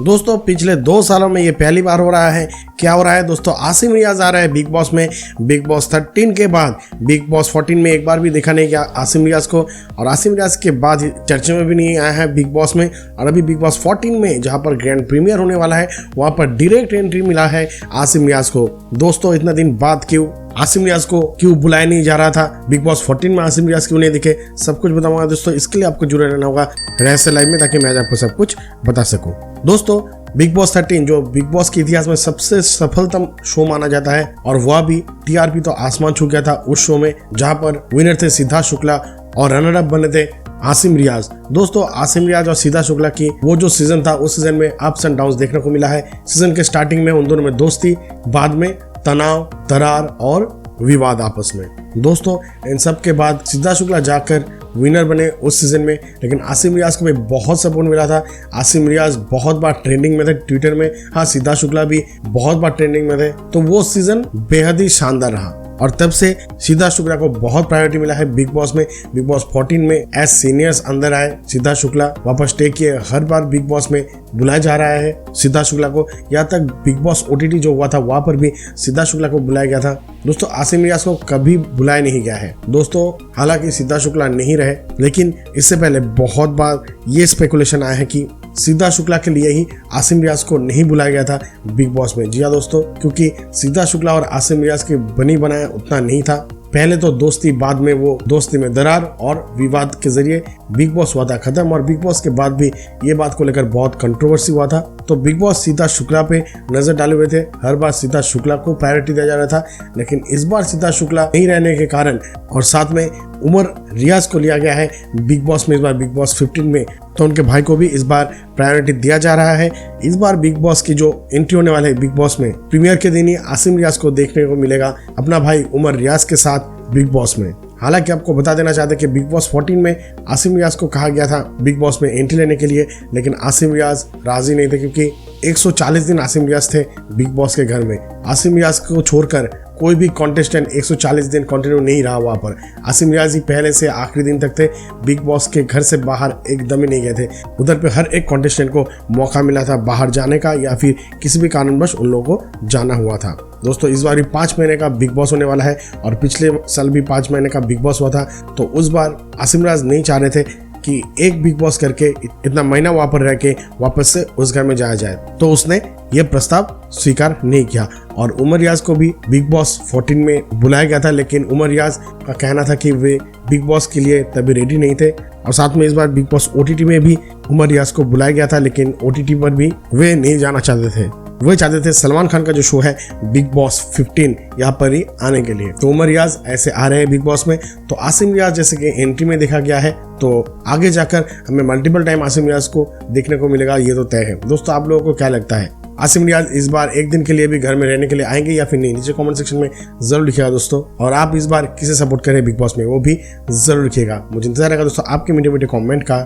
दोस्तों पिछले 2 सालों में ये पहली बार हो रहा है। क्या हो रहा है दोस्तों, आसिम रियाज आ रहा है बिग बॉस में। बिग बॉस 13 के बाद बिग बॉस 14 में एक बार भी देखा नहीं गया आसिम रियाज को, और आसिम रियाज के बाद चर्चे में भी नहीं आया है बिग बॉस में। और अभी बिग बॉस 14 में जहां पर ग्रैंड प्रीमियर होने वाला है वहां पर डायरेक्ट एंट्री मिला है आसिम रियाज को। दोस्तों इतना दिन बाद क्यों आसिम रियाज को बुलाया नहीं जा रहा था, बिग बॉस 14 में आसिम रियाज क्यों नहीं दिखे, सब कुछ बताऊंगा दोस्तों। इसके लिए आपको जुड़े रहना होगा रहस्य लाइव में, ताकि मैं आज आपको सब कुछ बता सकूं। दोस्तों बिग बॉस 13 जो बिग बॉस के इतिहास में सबसे सफलतम शो माना जाता है, और वह भी टीआरपी तो आसमान छू गया था उस शो में, जहां पर विनर थे सिद्धार्थ शुक्ला और रनर अप बने थे आसिम रियाज। दोस्तों आसिम रियाज और सिद्धार्थ शुक्ला की वो जो सीजन था उस सीजन में अप्स एंड डाउन्स देखने को मिला है। सीजन के स्टार्टिंग में उन दोनों में दोस्ती, बाद में तनाव, दरार और विवाद आपस में। दोस्तों इन सब के बाद सिद्धार्थ शुक्ला जाकर विनर बने उस सीजन में, लेकिन आसिम रियाज को भी बहुत सपोर्ट मिला था। आसिम रियाज बहुत बार ट्रेंडिंग में थे ट्विटर में, हाँ सिद्धार्थ शुक्ला भी बहुत बार ट्रेंडिंग में थे। तो वो सीजन बेहद ही शानदार रहा, और तब से सिद्धार्थ शुक्ला को बहुत प्रायोरिटी मिला है बिग बॉस में। बिग बॉस 14 में एज सीनियर्स अंदर आए, सिद्धार्थ शुक्ला वापस स्टे किए, हर बार बिग बॉस में बुलाया जा रहा है सिद्धार्थ शुक्ला को। यहाँ तक बिग बॉस OTT जो हुआ था वहां पर भी सिद्धार्थ शुक्ला को बुलाया गया था। दोस्तों आसिम रियाज को कभी बुलाया नहीं गया है। दोस्तों हालांकि सिद्धार्थ शुक्ला नहीं रहे, लेकिन इससे पहले बहुत बार ये स्पेकुलेशन आया है कि सिद्धार्थ शुक्ला के लिए ही आसिम रियाज को नहीं बुलाया गया था बिग बॉस में। जी हाँ दोस्तों, क्योंकि सिद्धार्थ शुक्ला और आसिम रियाज की बनी बनाया उतना नहीं था। पहले तो दोस्ती, बाद में वो दोस्ती में दरार और विवाद के जरिए बिग बॉस हुआ था खत्म, और बिग बॉस के बाद भी ये बात को लेकर बहुत कंट्रोवर्सी हुआ था। तो बिग बॉस सिद्धार्थ शुक्ला पे नजर डाले हुए थे, हर बार सिद्धार्थ शुक्ला को प्रायोरिटी दिया जा रहा था। लेकिन इस बार सिद्धार्थ शुक्ला नहीं रहने के कारण और साथ में उमर रियाज को लिया गया है बिग बॉस में, इस बार बिग बॉस 15 में, तो उनके भाई को भी इस बार प्रायोरिटी दिया जा रहा है। इस बार बिग बॉस की जो एंट्री होने वाले है बिग बॉस में, प्रीमियर के दिन ही आसिम रियाज को देखने को मिलेगा अपना भाई उमर रियाज के साथ बिग बॉस में। हालांकि आपको बता देना चाहते कि बिग बॉस 14 में आसिम रियाज को कहा गया था बिग बॉस में एंट्री लेने के लिए, लेकिन आसिम रियाज राजी नहीं थे, क्योंकि 140 दिन आसिम रियाज थे बिग बॉस के घर में। आसिम रियाज को छोड़कर कोई भी कॉन्टेस्टेंट 140 दिन कंटिन्यू नहीं रहा वहां पर। आसिम रियाज ही पहले से आखिरी दिन तक थे, बिग बॉस के घर से बाहर एकदम ही नहीं गए थे। उधर पे हर एक कॉन्टेस्टेंट को मौका मिला था बाहर जाने का, या फिर किसी भी कारणवश उन लोगों को जाना हुआ था। दोस्तों इस बार भी 5 महीने का बिग बॉस होने वाला है, और पिछले साल भी 5 महीने का बिग बॉस हुआ था। तो उस बार आसिम रियाज नहीं चाह रहे थे कि एक बिग बॉस करके इतना महीना वहां पर रह के वापस से उस घर में जाया जाए, तो उसने ये प्रस्ताव स्वीकार नहीं किया। और उमर रियाज को भी बिग बॉस 14 में बुलाया गया था, लेकिन उमर रियाज का कहना था कि वे बिग बॉस के लिए तभी रेडी नहीं थे। और साथ में इस बार बिग बॉस OTT में भी उमर रियाज को बुलाया गया था, लेकिन OTT पर भी वे नहीं जाना चाहते थे। वे चाहते थे सलमान खान का जो शो है बिग बॉस 15 यहाँ पर ही आने के लिए। तो उमर रियाज ऐसे आ रहे हैं बिग बॉस में। तो आसिम रियाज जैसे कि एंट्री में देखा गया है, तो आगे जाकर हमें मल्टीपल टाइम आसिम रियाज को देखने को मिलेगा, ये तो तय है। दोस्तों आप लोगों को क्या लगता है, आसिम रियाज इस बार एक दिन के लिए भी घर में रहने के लिए आएंगे या फिर नहीं? नीचे कमेंट सेक्शन में जरूर लिखिएगा दोस्तों। और आप इस बार किसे सपोर्ट करें बिग बॉस में, वो भी जरूर लिखिएगा। मुझे इंतजार रहेगा दोस्तों आपके मीडिया कमेंट का।